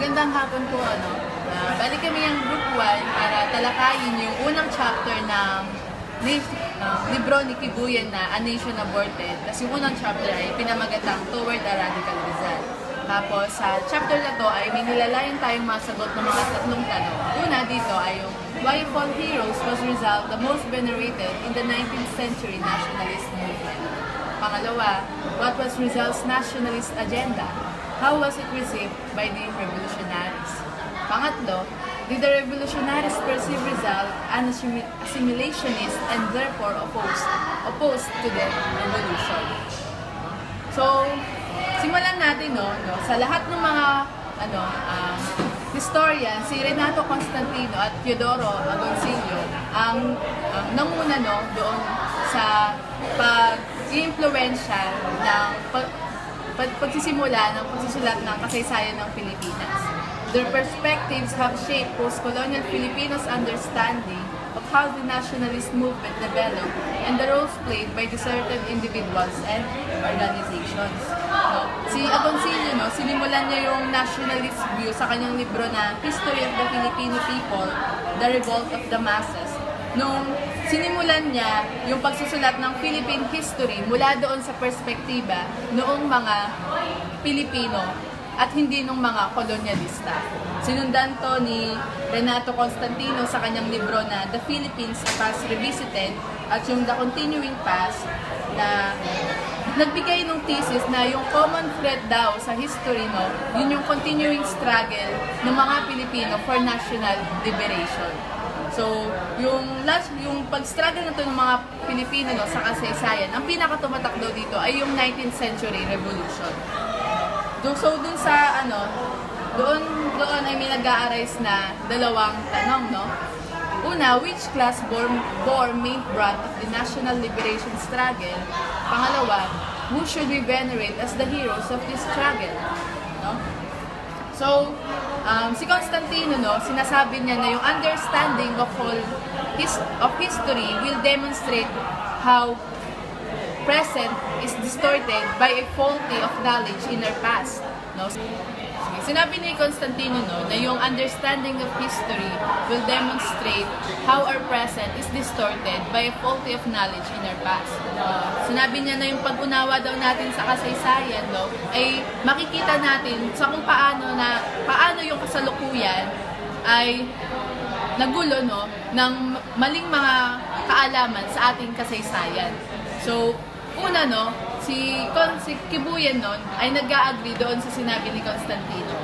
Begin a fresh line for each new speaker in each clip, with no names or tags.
Magandang hapon po, balik kami yung Group 1 para talakayin yung unang chapter ng libro ni Kibuyan na A Nation Aborted. Tapos yung unang chapter ay pinamagatang Toward a Radical Rizal. Tapos sa chapter na to ay may nilalayan tayong masagot ng mga tatlong tanong. Una dito ay yung why of all heroes was Rizal the most venerated in the 19th century nationalist movement? Pangalawa, what was Rizal's nationalist agenda? How was it received by the revolutionaries? Pangatlo, did the revolutionaries perceive Rizal as assimilationist and therefore opposed to the revolution? So, simulan natin sa lahat ng mga historian, si Renato Constantino at Teodoro Agoncillo ang nanguna doon sa pag-influensya ng pagsisimula ng pagsusulat ng kasaysayan ng Pilipinas. Their perspectives have shaped post-colonial Filipinos' understanding of how the nationalist movement developed and the roles played by the certain individuals and organizations. Si Agoncillo, sinimulan niya yung nationalist view sa kanyang libro na History of the Filipino People, The Revolt of the Masses. Nung sinimulan niya yung pagsusulat ng Philippine history mula doon sa perspektiba noong mga Pilipino at hindi nung mga kolonyalista. Sinundan to ni Renato Constantino sa kanyang libro na The Philippines Past Revisited at yung The Continuing Past na nagbigay ng thesis na yung common thread daw sa history yun yung continuing struggle ng mga Pilipino for national liberation. So, yung pag-struggle na to ng mga Pilipino sa kasaysayan, ang pinakatumatak daw dito ay yung 19th century revolution. So, doon ay may nag-a-arise na dalawang tanong, Una, which class bore main brunt of the national liberation struggle? Pangalawa, who should we venerate as the heroes of this struggle? So, si Constantino, sinasabi niya na yung understanding of history will demonstrate how present is distorted by a faulty of knowledge in our past. Sinabi ni Constantino na yung understanding of history will demonstrate how our present is distorted by a faulty of knowledge in our past. Sinabi niya na yung pag-unawa daw natin sa kasaysayan ay makikita natin sa kung paano yung kasalukuyan ay nagulo ng maling mga kaalaman sa ating kasaysayan. So, una si Kibuyan ay nag-a-agree doon sa sinabi ni Constantino.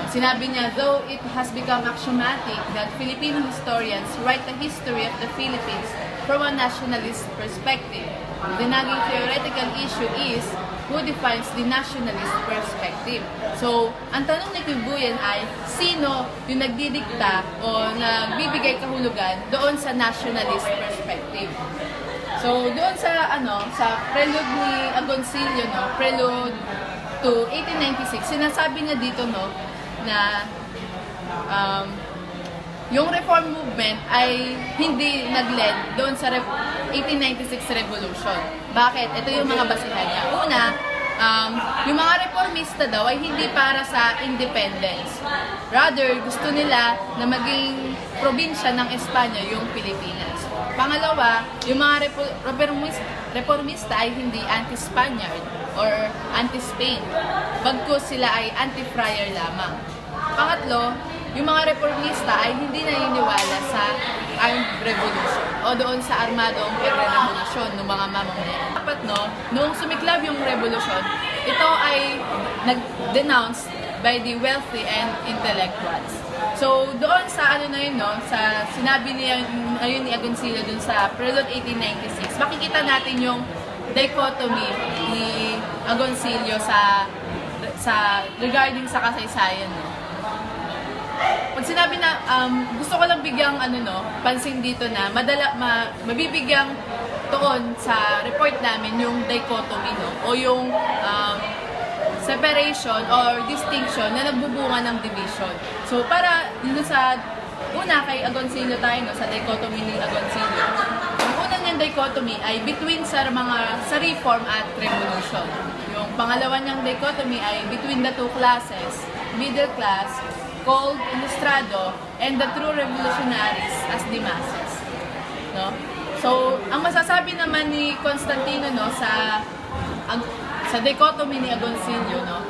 Sinabi niya, though it has become axiomatic that Filipino historians write the history of the Philippines from a nationalist perspective, the naging theoretical issue is who defines the nationalist perspective. So, ang tanong ni Kibuyan ay, sino yung nagdidikta o nagbibigay kahulugan doon sa nationalist perspective? So, doon sa prelude ni Agoncillo, prelude to 1896, sinasabi niya dito, na yung reform movement ay hindi nag-led doon sa 1896 revolution. Bakit? Ito yung mga basihan niya. Una, yung mga reformista daw ay hindi para sa independence. Rather, gusto nila na maging probinsya ng Espanya yung Pilipinas. Pangalawa, yung mga reformista ay hindi anti-Spaniard or anti-Spain. Bagkus sila ay anti-friar lamang. Pangatlo, yung mga reformista ay hindi naniniwala sa armed revolution o doon sa armadong revolution ng mga mamamayan. Dapat noong sumiklab yung revolution, ito ay nag-denounce by the wealthy and intellectuals. So, doon sa sa sinabi niya ni Agoncillo doon sa Prelude 1896, makikita natin yung dichotomy ni Agoncillo sa regarding sa kasaysayan. Pag sinabi na, gusto ko lang bigyang pansin dito na mabibigyang tuon sa report namin yung dichotomy o yung separation or distinction na nagbubunga ng division. So, para dito sa una kay Agoncillo tayo, sa dichotomy ni Agoncillo. Ang unang niyang dichotomy ay between sa reform at revolution. Yung pangalawa niyang dichotomy ay between the two classes middle class, called Ilustrado, and the true revolutionaries as the masses. No? So, ang masasabi naman ni Constantino, no, sa dichotomy ni Agoncillo, no,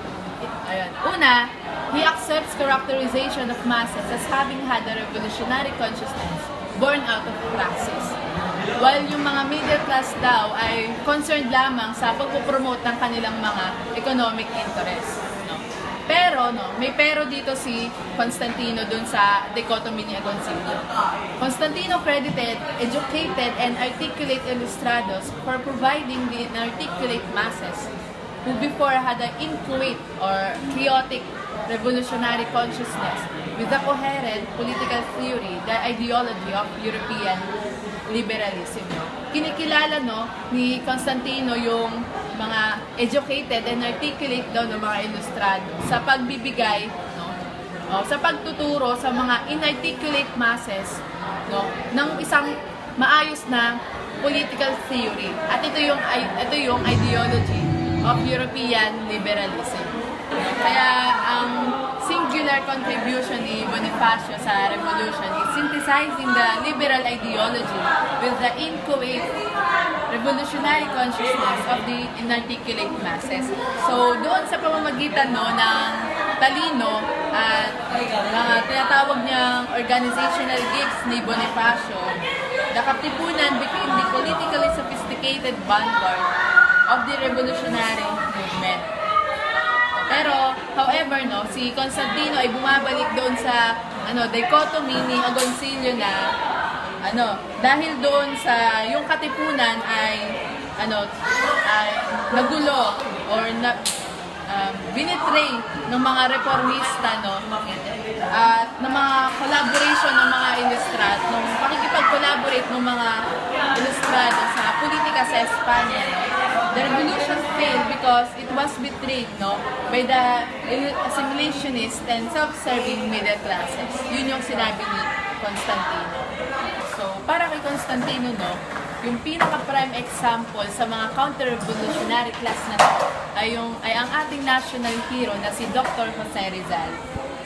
ayan. Una, he accepts characterization of masses as having had a revolutionary consciousness born out of praxis. While yung mga middle class daw ay concerned lamang sa pagpopromote ng kanilang mga economic interests. No? Pero, no, may pero dito si Constantino dun sa dichotomy ni Agoncillo. Constantino credited educated and articulate Ilustrados for providing the inarticulate masses who before had an inchoate or chaotic revolutionary consciousness with a coherent political theory, the ideology of European liberalism. No? Kinikilala, no, ni Constantino yung mga educated and articulate daw ng mga Ilustrado sa pagbibigay, no, sa pagtuturo sa mga inarticulate masses, no, ng isang maayos na political theory. At ito yung ideology of European liberalism. Kaya ang singular contribution ni Bonifacio sa revolution is synthesizing the liberal ideology with the inchoate revolutionary consciousness of the inarticulate masses. So, doon sa pamamagitan, no, ng talino at mga tinatawag niyang organizational gifts ni Bonifacio, the Katipunan became the politically sophisticated vanguard of the revolutionary movement. Pero, however, no, si Constantino ay bumabalik doon sa dichotomy ni Agoncillo na dahil doon sa yung Katipunan ay nagulo or binitray ng mga reformista, no, at ng mga collaboration ng mga Ilustrado, ng pakikipag-collaborate ng mga Ilustrado sa politika sa Espanya. No? The revolution failed because it was betrayed, no, by the assimilationist and self-serving middle classes. Yun yung sinabi ni Constantino. So, para kay Constantino, no, yung pinaka-prime example sa mga counter-revolutionary class na to ay ang ating national hero na si Dr. Jose Rizal,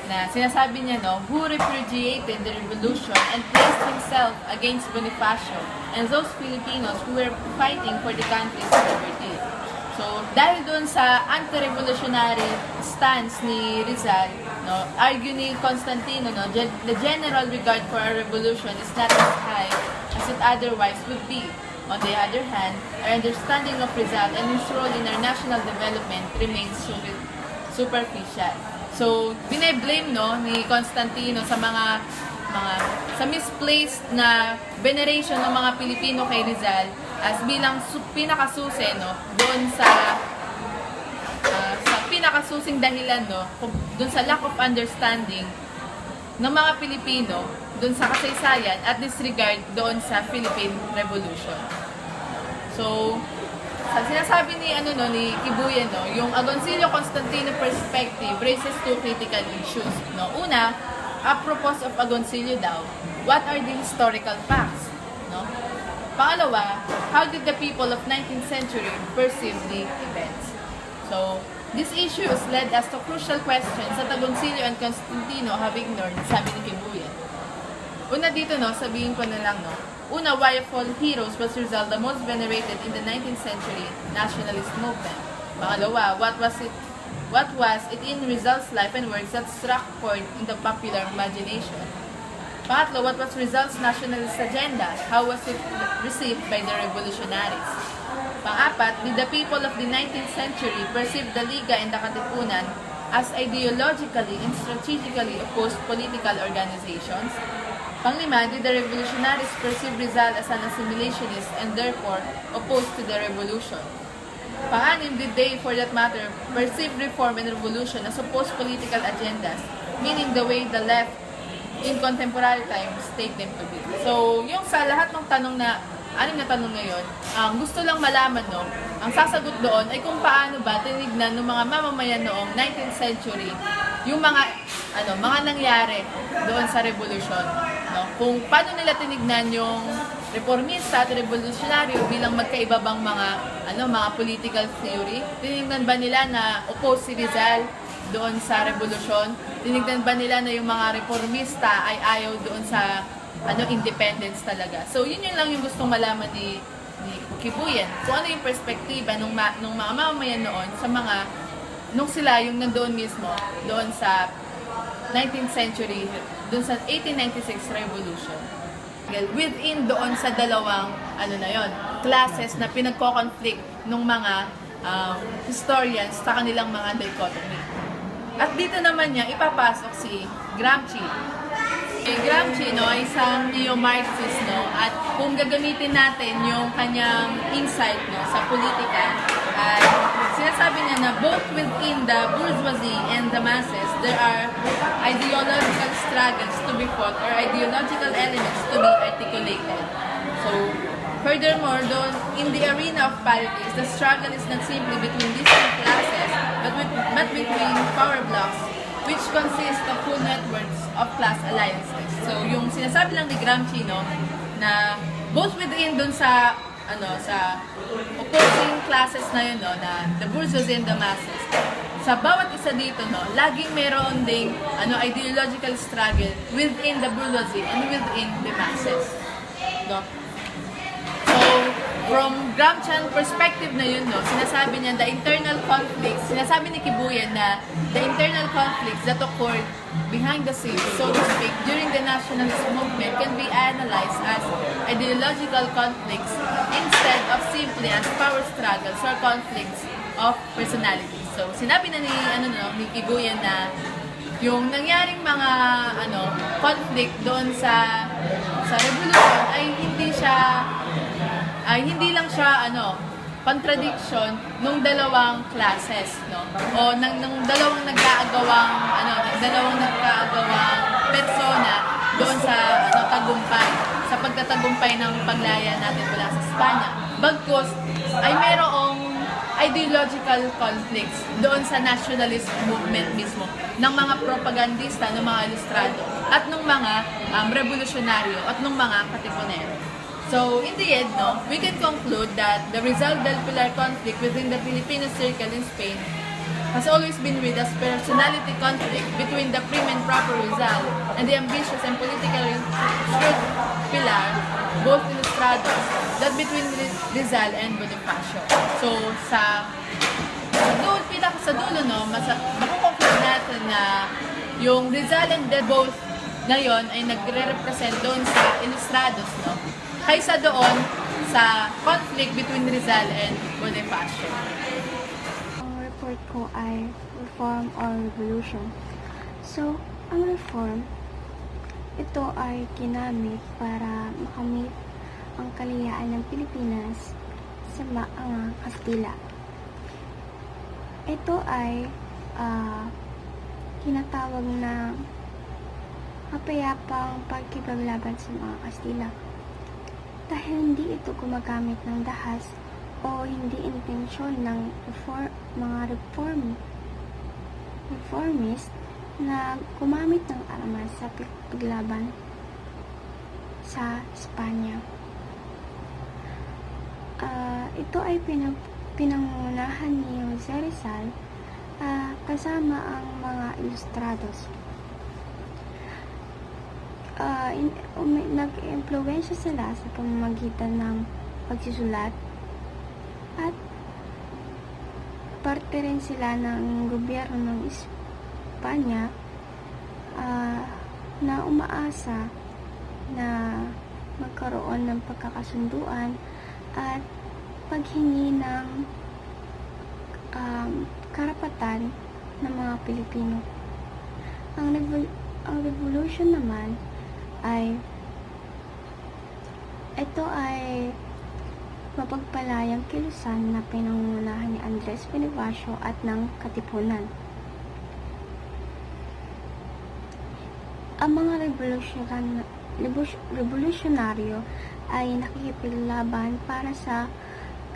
na sinasabi niya, no, who repudiated the revolution and placed himself against Bonifacio and those Filipinos who were fighting for the country's liberty. So, dahil doon sa anti-revolutionary stance ni Rizal, no, argue ni Constantino, no, the general regard for a revolution is not as high as it otherwise would be. On the other hand, our understanding of Rizal and his role in our national development remains superficial. So, bine-blame, no, ni Constantino sa sa misplaced na veneration ng mga Pilipino kay Rizal as bilang pinakasusi, no, doon sa pinakasusing dahilan, no, doon sa lack of understanding ng mga Pilipino doon sa kasaysayan at disregard doon sa Philippine Revolution. So, sa sinasabi ni ni Kibuye, no, yung Agoncillo-Constantino perspective raises two critical issues. No? Una, apropos of Agoncillo daw, what are the historical facts? No? Pangalawa, how did the people of 19th century perceive the events? So, these issues led us to crucial questions that Agoncillo and Constantino have ignored, sabi ni Kibuye. Una dito, no, sabihin ko na lang, no, una, why of all heroes was Rizal the most venerated in the 19th century nationalist movement? Pangalawa, what was it in Rizal's life and works that struck chord in the popular imagination? Pangatlo, what was Rizal's nationalist agenda? How was it received by the revolutionaries? Pang-apat, did the people of the 19th century perceive the Liga and the Katipunan as ideologically and strategically opposed political organizations? Panglima, did the revolutionaries perceive Rizal as an assimilationist and therefore opposed to the revolution? Pang-anim, did they, for that matter, perceive reform and revolution as opposed political agendas, meaning the way the left in contemporary times take them to be? So, yung sa lahat ng tanong na, anim na tanong ngayon, gusto lang malaman, no, ang sasagot doon ay kung paano ba tinignan ng mga mamamayan noong 19th century yung mga nangyari doon sa revolusyon, no? Kung paano nila tinignan yung reformista at revolutionaryo bilang magkaiba bang mga political theory. Tinignan ba nila na oppose si Rizal doon sa revolusyon? Tinignan ba nila na yung mga reformista ay ayaw doon sa independence talaga? So yun lang yung gustong malaman ni Kibuyan. So ano yung perspektiba nung mga mamamayan noon sa nung sila yung nandoon mismo doon sa 19th century, doon sa 1896 revolution. Within doon sa dalawang classes na pinagko-conflict ng mga historians sa kanilang mga dichotomy. At dito naman niya ipapasok si Gramsci. Gramsci ay isang neo-Marxist, at kung gagamitin natin yung kanyang insight sa politika, ay sinasabi niya na both within the bourgeoisie and the masses, there are ideological struggles to be fought or ideological elements to be articulated. So, furthermore, in the arena of politics, the struggle is not simply between these two classes, but between power blocks, which consist of full networks of class alliances. So, yung sinasabi lang ni Gramsci, na both within dun sa opposing classes na yun, na the bourgeoisie and the masses, sa bawat isa dito, laging meron ding ideological struggle within the bourgeoisie and within the masses. So, from Gramscian perspective na yun, sinasabi niya, the internal conflicts, sinasabi ni Kibuyan na the internal conflicts that occurred behind the scenes, so to speak, during the nationalist movement can be analyzed as ideological conflicts instead of simply as power struggles or conflicts of personalities. So, sinabi na ni Kibuyan na yung nangyaring mga conflict doon sa revolution ay hindi lang siya contradiction nung dalawang classes, o ng dalawang nagkaagawang persona doon sa sa pagtatagumpay ng paglaya natin mula sa Espanya. Bagkus ay merong ideological conflicts doon sa nationalist movement mismo ng mga propagandista, ng mga ilustrado, at ng mga revolusyonaryo, at ng mga katipunero. So, in the end, we can conclude that the Rizal del Pilar conflict within the Filipino circle in Spain has always been read as personality conflict between the prim and proper Rizal and the ambitious and politically shrewd Pilar, both ilustrados, that between Rizal and Bonifacio. So, sa dulo, makukonclude natin na yung Rizal and both ngayon ay nagre-represent doon sa ilustrados, kaysa doon sa conflict between Rizal and Bonifacio.
Ang report ko ay Reform or Revolution. So, ang reform, ito ay ginamit para makamit ang kalayaan ng Pilipinas sa mga Kastila. Ito ay tinatawag na mapayapang pagkipaglaban sa mga Kastila. Dahil hindi ito gumagamit ng dahas o hindi intensyon ng mga reformist na gumamit ng armas sa paglaban sa Espanya. Ito ay pinangunahan ni Rizal kasama ang mga ilustrados. Nag-impluwensya sila sa pamamagitan ng pagsusulat at parte rin sila ng gobyerno ng Espanya na umaasa na magkaroon ng pagkakasunduan at paghingi ng karapatan ng mga Pilipino. Ang revolution naman ito ay mapagpalayang kilusan na pinangunahan ni Andres Bonifacio at ng Katipunan. Ang mga revolusyonaryo ay nakikipaglaban para sa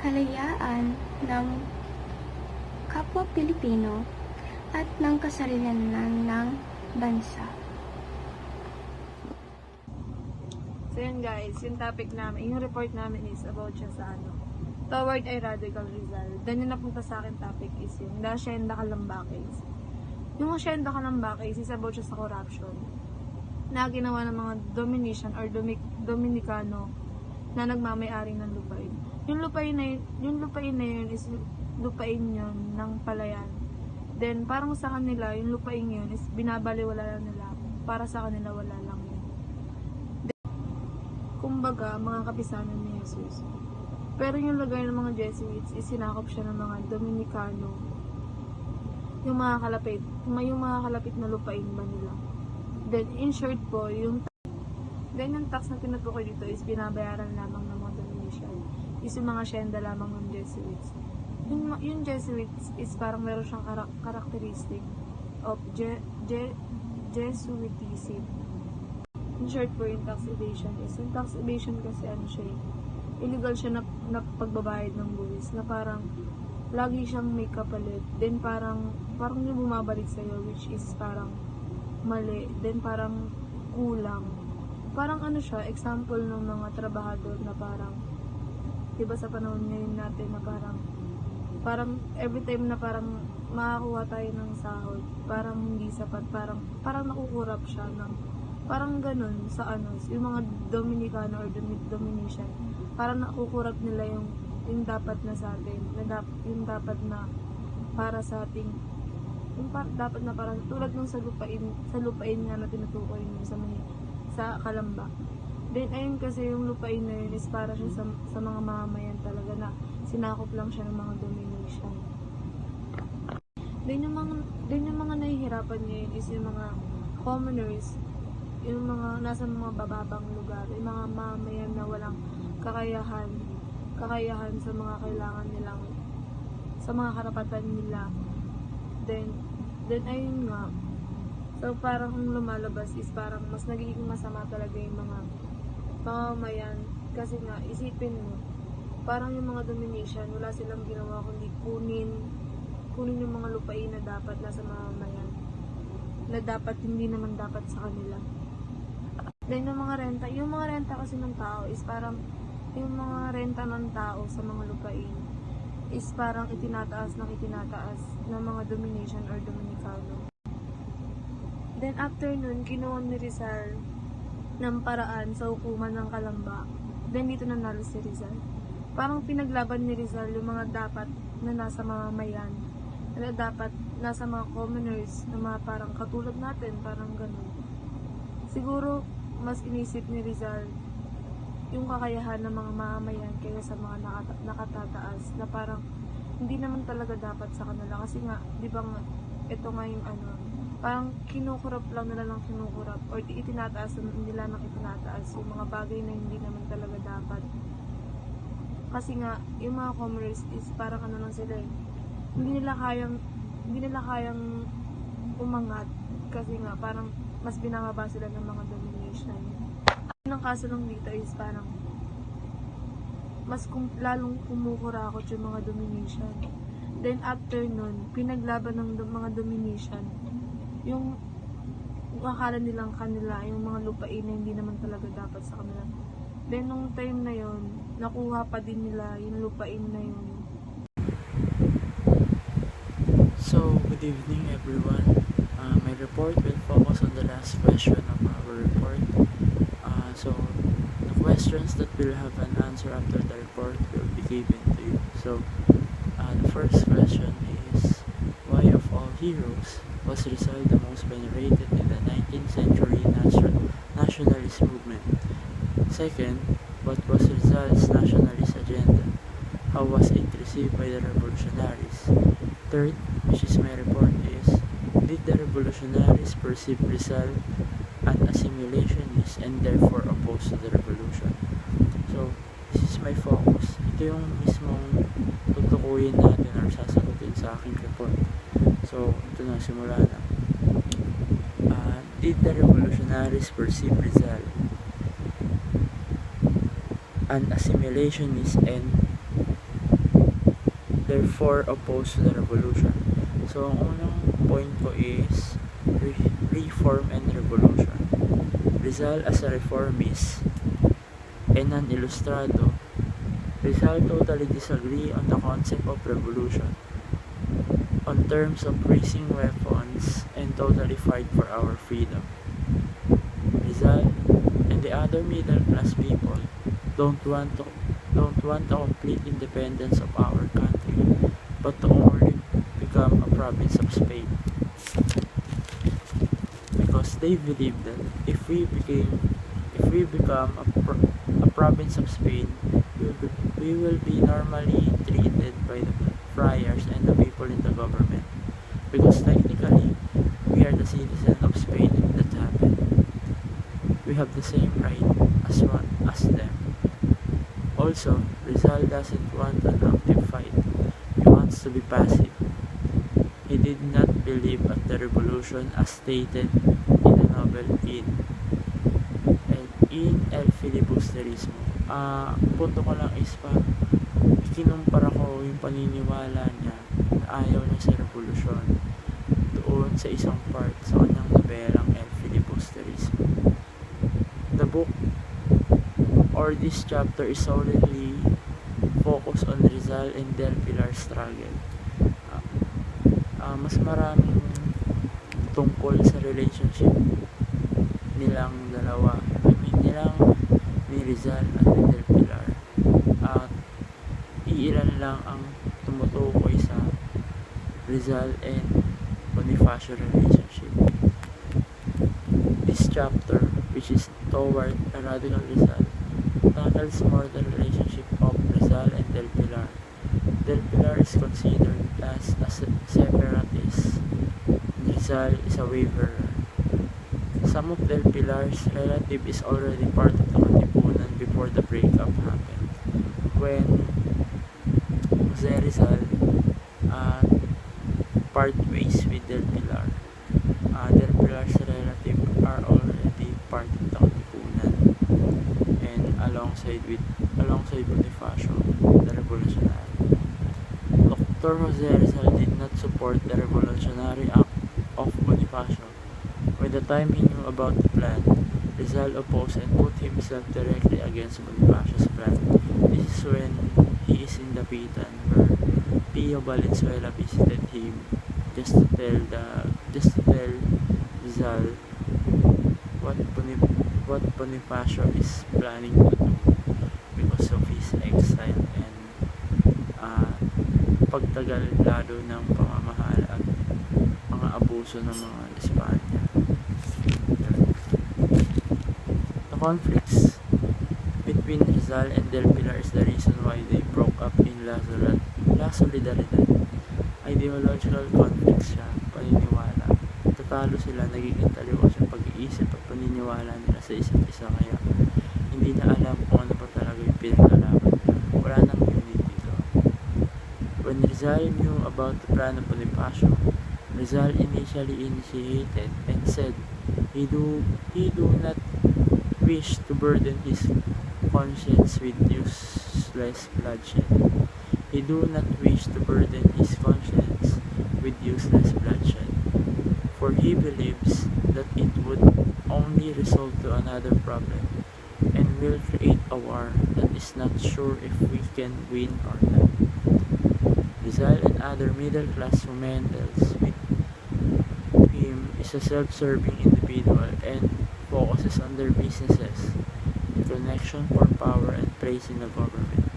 kalayaan ng kapwa Pilipino at ng kasarilanan ng bansa.
So yun guys, yung topic namin, yung report namin is about siya sa toward a radical Rizal. Then yung napunta sa akin topic is yung the Hacienda Calambakes. Yung asyenda ka ng Bakay is about siya sa corruption na ginawa ng mga Dominican or Dominicano na nagmamay-ari ng lupain. Yung lupain na yun is lupain yun ng palayan. Then, parang sa kanila, yung lupain yun is binabaliwala lang nila. Para sa kanila, wala lang yun. Then, kumbaga, mga kapisanan ni Jesus. Pero yung lugar ng mga Jesuits is sinakop siya ng mga Dominicano. Yung mga kalapit na lupain ba nila. Then, in short po, yung tax na tinutukoy dito is binabayaran lamang ng mga Dominican. Is yung mga asyenda lamang ng Jesuits. Yung Jesuits is parang meron siyang characteristic of Jesuitism. In short po, yung tax evasion is, yung tax evasion kasi ano siya, illegal siya na pagbabayad ng buwis, na parang lagi siyang may kapalit, then parang yung bumabalik sa'yo, which is parang mali, then parang kulang. Parang ano siya, example ng mga trabahador na parang, diba sa panahon ngayon natin na parang every time na parang makakuha tayo ng sahod, parang hindi sapat, parang nakukurap siya ng, parang ganun sa yung mga Dominicano or Dominican, parang nakukurap nila yung dapat na sa atin, yung dapat na para sa ating, dapat na parang tulad nung sa lupain nga na tinutukoy nung sa Kalamba. Then ayun kasi yung lupain na yun is para siya sa mga mamamayan talaga na sinakop lang siya ng mga Dominican. Then yung mga nahihirapan ngayon is yung mga commoners, yung mga nasa mga bababang lugar, yung mga mamamayan na walang kakayahan sa mga kailangan nilang, sa mga karapatan nila. Then ayun nga, so parang lumalabas is parang mas nagiging masama talaga yung mga mamamayan, kasi nga isipin mo, parang yung mga Dominican wala silang ginawa kundi kunin yung mga lupain na dapat nasa mamamayan, na dapat hindi naman dapat sa kanila. Then yung mga renta kasi ng tao is parang yung mga renta ng tao sa mga lupain is parang itinataas ng mga Dominican or Dominicano. Then after nun, kinuha ni Rizal ng paraan sa hukuman ng Kalamba. Then dito nanalo si Rizal. Parang pinaglaban ni Rizal yung mga dapat na nasa mamamayan, na dapat nasa mga commoners, na mga parang katulad natin, parang ganun. Siguro mas inisip ni Rizal yung kakayahan ng mga mamamayan kaysa sa mga nakatataas, na parang hindi naman talaga dapat sa kanila. Kasi nga, di ba nga, ito nga yung parang kinukurap or itinataas nila ng itinataas yung mga bagay na hindi naman talaga dapat. Kasi nga, yung mga commoners is parang lang sila hindi nila kayang umangat, kasi nga parang mas binababa sila ng mga Dominican. Ang kaso lang dito is parang mas lalong kumukurakot yung mga Dominican. Then after nun, pinaglaban ng mga Dominican yung akala nilang kanila, yung mga lupain na hindi naman talaga dapat sa kanila. Then nung time na yon, nakuha pa din nila yung lupain na yun.
So, good evening everyone. My report will focus on the last question of our report. So, the questions that will have an answer after the report will be given to you. So, the first question is, why of all heroes was Rizal the most venerated in the 19th century nationalist movement? Second, what was Rizal's nationalist agenda? How was it received by the revolutionaries? Third, which is my report, is, did the revolutionaries perceive Rizal an assimilationist and therefore opposed to the revolution? So, this is my focus. Ito yung mismong tutukuyin natin or sasagutin sa aking report. So, ito na, simula na. Did the revolutionaries perceive Rizal an assimilationist and therefore opposed to the revolution? So, ang unang point ko is reform and revolution. Rizal as a reformist and an ilustrado, Rizal totally disagree on the concept of revolution. On terms of raising weapons resistance and totally fight for our freedom. Rizal and the other middle class people don't want to don't want a complete independence of our country, but to only become a province of Spain. Because they believe that if we become a province of Spain, we will be normally treated by the friars and the people in the government. Because technically, we are the citizen of Spain if that happened. We have the same right as them. Also, Rizal doesn't want an active fight. He wants to be passive. He did not believe at the revolution as stated in a novel in El Filibusterismo. Punto ko lang is kinumpara ko yung paniniwala niya na ayaw niya sa revolusyon doon sa isang part sa kanyang nobelang El Filibusterismo. The book or this chapter is solely focused on Rizal and Del Pilar's struggle. Mas maraming tungkol sa relationship nilang dalawa. Nilang ni Rizal at ni Del Pilar. At iilan lang ang tumutukoy sa Rizal and Bonifacio relationship. This chapter, which is toward a radical Rizal, tackles more the relationship of Rizal and Del Pilar. Del Pilar is considered as a separatist. Rizal is a waverer. Some of Del Pilar's relative is already part of the Katipunan before the breakup happened. When Jose Rizal part ways with Del Pilar, Del Pilar's relative are already part of the Katipunan and alongside Bonifacio, the revolutionary. Dr. Jose Rizal did not support the revolutionary act of Bonifacio. By the time he knew about the plan, Rizal opposed and put himself directly against Bonifacio's plan. This is when he is in Dapitan, where Pio Valenzuela visited him just to tell Rizal what Bonifacio is planning to do because of his exile and pagtagal lalo ng pamamahal at mga abuso ng mga Espanya. The conflicts between Rizal and Del Pilar is the reason why they broke up in La Solidaridad. Ideological conflicts siya, paniniwala. Tatalo sila, nagiging taliwas yung pag-iisip at paniniwala nila sa isa't isa, kaya hindi na alam kung ano pa talaga yung pinaglalaban nila. Wala nang unity doon. When Rizal knew about the plan of Bonifacio, Rizal initially initiated and said he do not wish to burden his conscience with useless bloodshed. He do not wish to burden his conscience with useless bloodshed, for he believes that it would only result to another problem and will create a war that is not sure if we can win or not. Rizal and other middle-class fundamentals with him is a self-serving individual and focuses on their businesses, connection for power and praise in the government.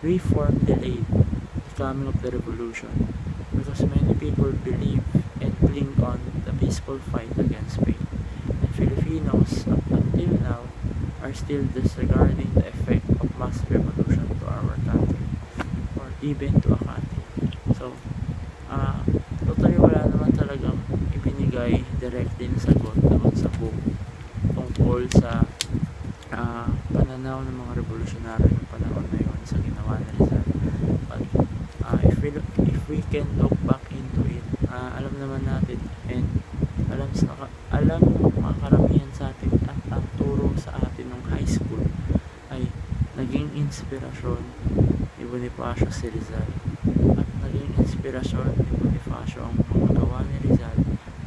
Reform delayed the coming of the revolution because many people believe and cling on the peaceful fight against Spain, and Filipinos up until now are still disregarding the effect of mass revolution to our country or even to a country. So, totally wala naman talagang ibinigay directly na sagot doon sa book tungkol sa pananaw ng mga revolusyonaryo ng panahon na yun sa ginawa ni Rizal. But if we can look back into it, alam naman natin and alam ng mga karamihan sa atin at ang turo sa atin ng high school ay naging inspirasyon ni Bonifacio si Rizal at naging inspirasyon ni Bonifacio ang mga gawa ni Rizal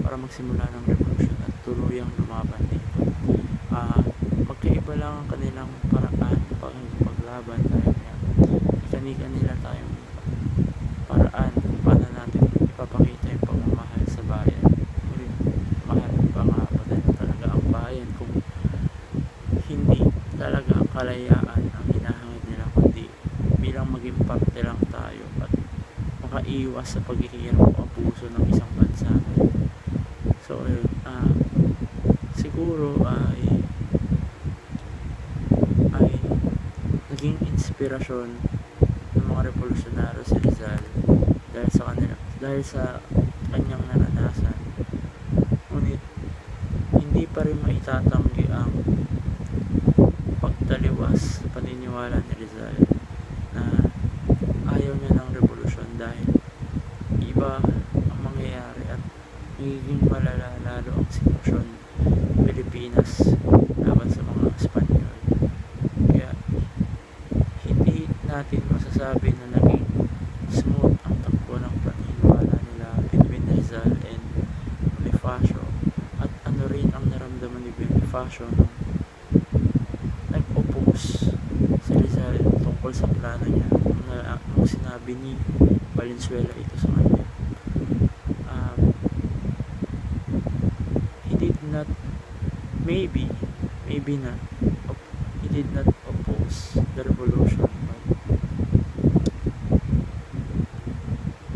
para magsimula ng revolusyon at tuluyang lumaban dito. Magkaiba lang ang kanilang paraan paglaban dahil kani-kanila tayong paraan kung paano natin ipapakita yung pagmamahal sa bayan. iwas sa paghihirap o abuso ng isang bansa. So, ayun, siguro ay naging inspirasyon ng mga revolusyonaryo si Rizal dahil sa kanyang naranasan. Ngunit hindi pa rin maitatanggi ang pagtaliwas sa paniniwala ni Rizal na ayaw niya ng revolusyon dahil iba ang mangyayari at magiging malala lalo ang sitwasyon Pilipinas laban sa mga Espanyol. Kaya hindi natin masasabi na naging smooth ang takbo ng paniniwala nila between Rizal and Bonifacio, at ano rin ang naramdaman ni Bonifacio nung nag-oppose si Rizal tungkol sa plano niya nung sinabi ni Valenzuela ito sa kanya. He did not maybe not he did not oppose the revolution, but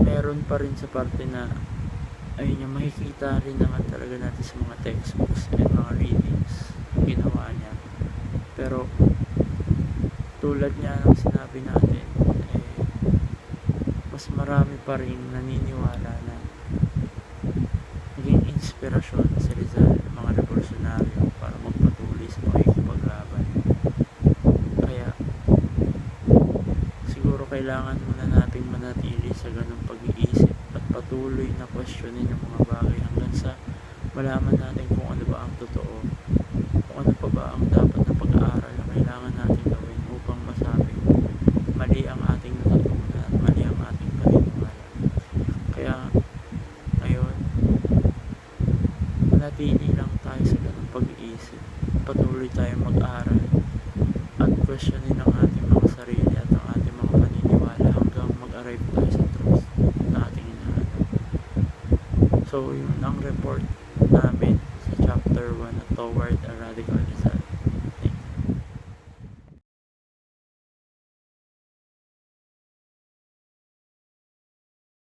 meron pa rin sa parte na ayun niya, makikita rin naman talaga natin sa mga textbooks and mga readings ang ginawa niya. Pero tulad niya ng sinabi natin, mas marami pa rin naniniwala na naging inspirasyon si Rizal ng mga revolusyonaryo para magpatuloy sa pakikipaglaban. Kaya siguro kailangan muna nating manatili sa ganung pag-iisip at patuloy na questionin yung mga bagay hanggang sa malaman natin kung ano ba ang totoo, kung ano pa ba ang dapat na pag-aaral na kailangan natin gawin upang masabi mali ang ating natutunan at mali ang ating paniniwala. Kaya ngayon, manatili lang tayo sa ganung pag-iisip, patuloy tayong mag-aral at questionin ang ating mga sarili at ang ating mga paniniwala hanggang mag-arrive tayo sa truth na ating hinahanap. So, yun ang report namin sa chapter 1 na Toward a Radical Design.